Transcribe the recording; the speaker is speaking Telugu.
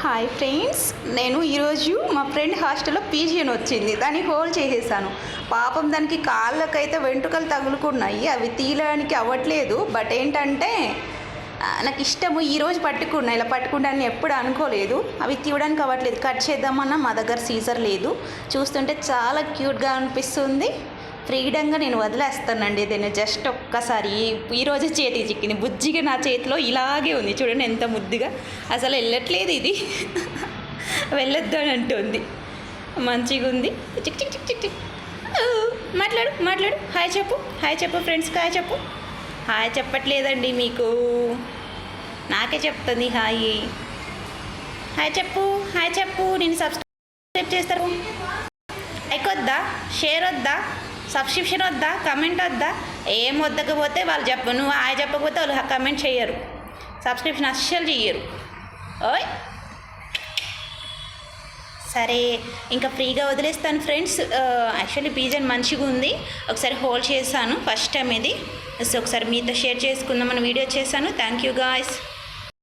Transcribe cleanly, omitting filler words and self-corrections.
హాయ్ ఫ్రెండ్స్, నేను ఈరోజు మా ఫ్రెండ్ హాస్టల్లో పీజీ అని వచ్చింది. దాన్ని హోల్డ్ చేసేసాను. పాపం దానికి కాళ్ళకైతే వెంట్రుకలు తగులుకున్నాయి. అవి తీయడానికి అవ్వట్లేదు. బట్ ఏంటంటే నాకు ఇష్టము ఈరోజు పట్టుకున్నా. ఇలా పట్టుకుంటానని ఎప్పుడు అనుకోలేదు. అవి తీయడానికి అవ్వట్లేదు. కట్ చేద్దామన్నా మా దగ్గర సీజర్ లేదు. చూస్తుంటే చాలా క్యూట్గా అనిపిస్తుంది. ఫ్రీడంగా నేను వదిలేస్తానండి. దీన్ని జస్ట్ ఒక్కసారి ఈరోజు చేతికి చిక్కింది. బుజ్జిగా నా చేతిలో ఇలాగే ఉంది. చూడండి ఎంత ముద్దుగా. అసలు వెళ్ళట్లేదు ఇది. వెళ్ళొద్దు అని అంటుంది. మంచిగా ఉంది. చిక్ చిక్ చిక్ చిక్ చిక్. మాట్లాడు మాట్లాడు. హాయ్ చెప్పు. హాయ్ చెప్పు ఫ్రెండ్స్కి. హాయ్ చెప్పు. హాయ్ చెప్పట్లేదండి మీకు. నాకే చెప్తుంది హాయ్. హాయ్ చెప్పు. హాయ్ చెప్పు. నేను సబ్స్క్రైబ్ చేస్తారు. లైక్ వద్దా, షేర్ వద్దా, సబ్స్క్రిప్షన్ వద్దా, కమెంట్ వద్దా? ఏం వద్దకపోతే వాళ్ళు నువ్వు హాయ్ చెప్పకపోతే వాళ్ళు కమెంట్ చేయరు, సబ్స్క్రిప్షన్ అస్సలు చెయ్యరు. ఓయ్ సరే, ఇంకా ఫ్రీగా వదిలేస్తాను ఫ్రెండ్స్. యాక్చువల్లీ పీజన్ మంచిగా ఉంది. ఒకసారి హోల్డ్ చేశాను ఫస్ట్ టైం ఇది. సో ఒకసారి మీతో షేర్ చేసుకుందామని వీడియో చేశాను. Thank you guys.